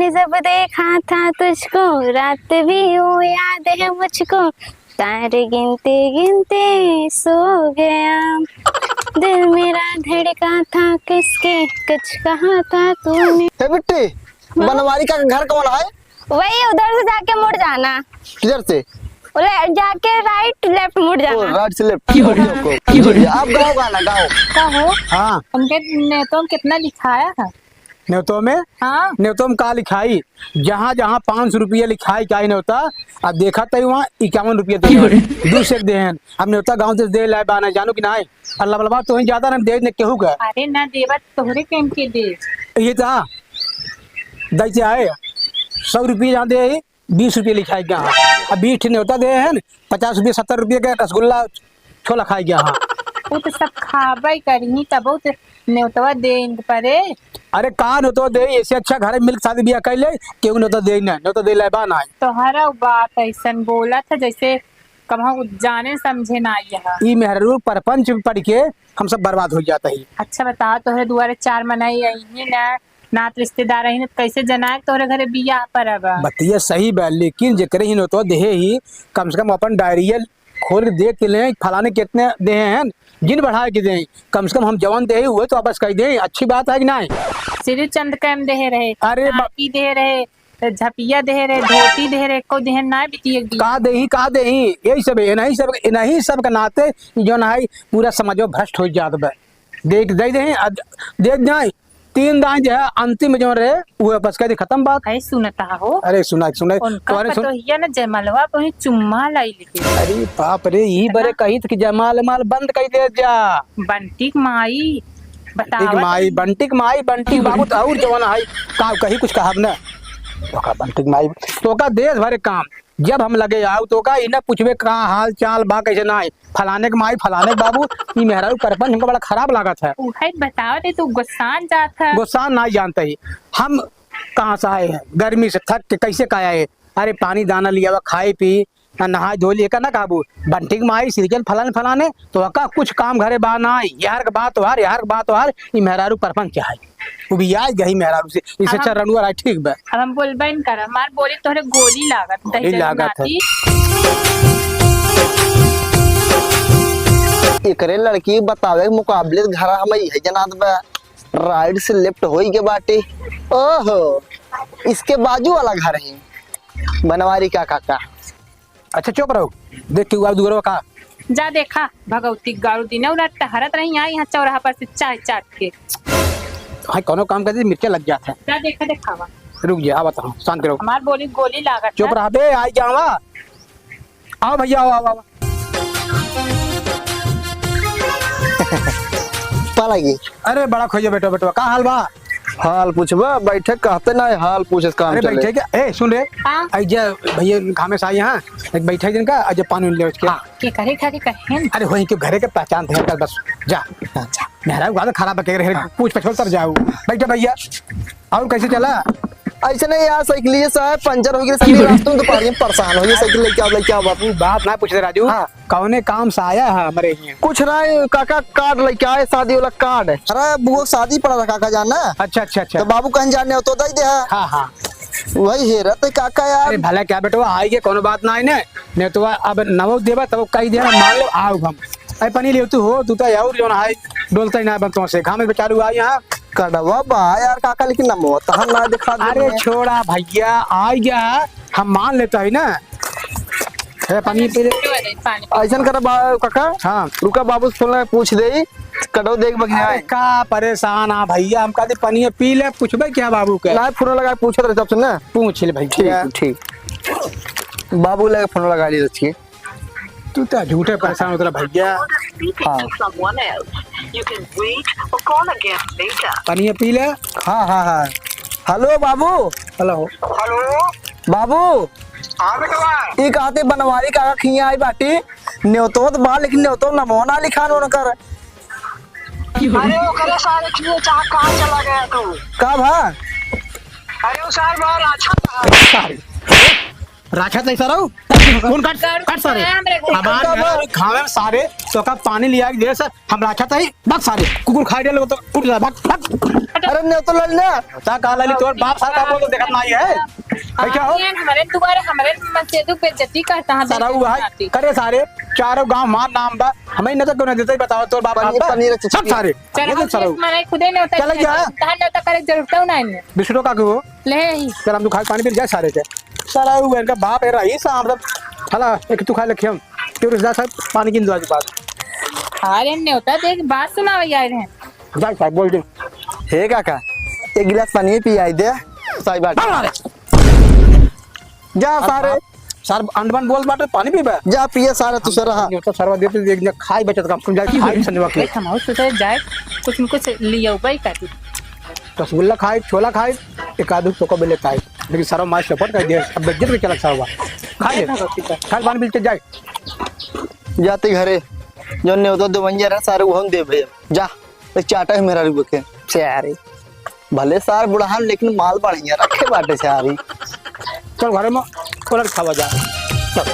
मैंने जब देखा था तुझको, रात भी वो याद है मुझको, तारे गिनते गिनते सो गया, दिल मेरा धड़का था किसके, कुछ कहा था तूने। हे बिट्टी, बनवारी का घर कौन है? वही उधर से जाके मुड़ जाना। किधर से? जाके राइट लेफ्ट मुड़ जाना। राइट से लेफ्ट। आप गाओ गाना गाओ। कहो हाँ उनके नेतों कितना लिखाया है? न्योतों में हाँ न्योतों में का लिखाई, जहाँ जहाँ 500 रुपया लिखाई क्या न्योता, अब देखा तय वहाँ 51 रुपया दे दूसरे दे हैं। अब न्योता गाँव से दे लाए बाना जानो कि ना अल्लाह बल्बा तो ज्यादा ना दे ने केहू का। अरे ना देवा तोहरे केम के दे। ये था दई से आए 100 रुपये जहाँ दे 20 रुपये लिखाई गया हाँ। अब 20 न्योता दे हैं 50 रुपये 70 रुपये का रसगुल्ला छोला खाई गया हाँ। वो तो सब खाबा करी तब तो न्योतवा दे इनके परे। अरे कहाँ न्योता दे, ऐसे अच्छा घर में मिल्क शादी ब्याह कर ले केहू न्योता दे ना, न्योता दे लाए बाना। तोहरा बात ऐसा बोला था जैसे कभी जाने समझे ना यहाँ। ई मेहरू परपंच पढ़ के हम सब बर्बाद हो जाता है। अच्छा बता तोहरे दुआरे 4 मनाई आई ना नात रिश्तेदार आई कैसे जना तोहरे घरे बियाह पर अब। बतिया सही बा, लेकिन जेकरे ही तो देहे ही कम से कम अपन डायरिया खोल के देख के ले फलाने कितने दे हैं, जिन बढ़ा के दे कम से कम हम जवान दे हुए तो वापस कह दे। अच्छी बात है कि नहीं? श्री चंद कैम दे रहे, अरे बाकी दे रहे, झपिया दे रहे, धोती दे रहे, को देहन ना बिती का दे ही यही सब इन्हीं सब का नाते जो ना पूरा समाजो भ्रष्ट हो जात बा। देख दे देख जाए 3 दान जो है अंतिम जो रहे वो बस कह दे खत्म बात है। सुनता हो अरे सुना उनका तो हिया ना जयमालवा पे चुम्मा लाई लेके। अरे बाप रे यही बड़े कही कि जमाल माल बंद कर दे जा। बंटिक माई बंटिक माई बंटिक बाबू तो और जवान है का कही कुछ कहा ना तो बंटिक माई तो का देश भरे काम जब हम लगे आओ तो का इन्हें पूछबे कहाँ हाल चाल बा कैसे ना फलाने के माई फलाने के बाबू ये मेहरारू परपंच हमको बड़ा खराब लागत है। बताओ दे तू गुस्सान जाता है। गुस्सान ना जानते ही हम कहाँ से आए हैं गर्मी से थक के कैसे का आए। अरे पानी दाना लिया हुआ खाए पी नहा धो लिया ना काबू बंटिक माई सीजन फलाने तो का कुछ काम घरे बाना यार का बात हार ये मेहरारू परपंच है वो भी आज गई मेहरारू से इसे अच्छा रनुआ रहा ठीक बा। अब हम बोलबे न कर हमार बोली तोहरे गोली लागत दही लागत है। एकरे लड़की बतावे के मुकाबले घर हम है जनात बा राइट से लेफ्ट होई के बाटे। ओहो इसके बाजू वाला घर है बनवारी का काका। अच्छा चुप रहो देख के हुआ दूर का जा देखा भगवती गारू दिन रात हरत रही यहाँ चौराहा पर से चाय चाट के हाँ कोनो काम करते मिर्चा लग जाता है। जा देखा देखावा रुक जा आवत हूँ शांत रहो। हमार बोली गोली लागत चुप रहा बे आई जावा आओ भैया आओ पालागी। अरे बड़ा खोजो बेटो का हाल बा? हाल पूछबा बैठक कहते ना हाल पूछे काम अरे चले। बैठे क्या ए सुन रे आइजा भैया घामे से आई यहाँ एक बैठे दिन का आज पानी ले उसके के करे खाके कहें। अरे वही के घरे के पहचान थे कल बस जा मेहरा गाना खराब के रहे पूछ पछोल तर जाओ बैठे भैया और कैसे चला? ऐसे नहीं यार साइकिल साहब पंचर हो गई साइकिल रास्तों तो पानी परेशान हो गई साइकिल लेके आओ बापू बात ना पूछ रहे राजू कौने काम से आया है हमारे यहाँ? कुछ ना काका कार्ड लेके आए शादी वाला कार्ड। अरे बुआ शादी पड़ा था काका जाना। अच्छा तो बाबू कहीं जाने हो तो दे दे। हाँ वही है रहते काका यार। अरे भला क्या बेटो आएगे कोनो बात ना है ने तो अब नवो देवा तब कही देना मान लो आओ हम अरे पनी ले तू हो तू तो और जो ना डोलता ही ना बनतो से घामे बेचारू आ यहाँ कड़वा बा यार काका लेकिन ना मोत हम ना दिखा दे। अरे छोड़ा भैया आ गया हम मान लेता है ना पानी पी ले ऐसा कर काका। हाँ रुका बाबू फोन पूछ दे कटो देख बगैर का परेशान आ भैया हम कहते पानी पी ले पूछबे क्या बाबू के ना फोन लगा पूछत रहे सबसे ना पूछ ले भैया ठीक बाबू लगे फोन लगा ली रखिए तू तो झूठे परेशान होता भैया। पानी पी ले। हाँ हेलो बाबू। हेलो बाबू ये कहते बनवारी काका खिया आई बाटी न्योतो तो बा लेकिन न्योतो नमो ना लिखान उन कर। अरे वो करे सारे क्यों चाह कहाँ चला गया तू? कब है? अरे वो सारे बाहर अच्छा था। राखा तैसा रहो कौन काट काट सारे हमरे घर हमारे खावे में सारे तो का पानी लिया दे सर हम राखा था भाग सारे कुकुर खाई दे तो उठ जा भाग भाग अरे नहीं तो लड़ना ता काला ली तोर बाप सारा बोल तो देखत नहीं है भाई क्या हो हमारे दोबारा हमारे मस्जिद पे बेइज्जती करता है सारा हुआ है करे सारे चारों गांव मार नाम बा हमें न तो कोने देते बताओ तोर बाप पनीर- बाप पनीर सब सारे चल ये हम तो सारा माने खुदे ने होता चल गया। तहन न तो करे जरूरत हो ना दूसरों का क्यों ले ही चल हम तो खा पानी पी जाए सारे के सारा हुआ इनका बाप है रही साहब सब हला एक तू खा लखे हम क्यों रिश्ता साहब पानी की दुआ की बात अरे ने होता देख बात सुनावे यार हैं जा साहब बोल दे हे काका एक गिलास पानी पी आई दे सही बात जा सारे सर अंडमान बोल बाटे पानी पीबे जा पिए सारे तू सर रहा तो सरवा देते देख जा खाई बचत काम तुम जा खाई संजवा के हम हो सोचे जाए कुछ न कुछ लियो भाई का रसगुल्ला खाई छोला खाई एक आधु तो को बेले खाई लेकिन सरवा मार सपोर्ट कर दिया अब बजट में चला सरवा खा ले खा पानी पी के जाए जाते घरे जो ने तो दवंजा रहा सारे वो हम दे भैया जा एक चाटा है मेरा रुक के सारे भले सार बुढ़ान लेकिन माल बढ़िया रखे बाटे सारी चल घर में कोलर खावा जा चल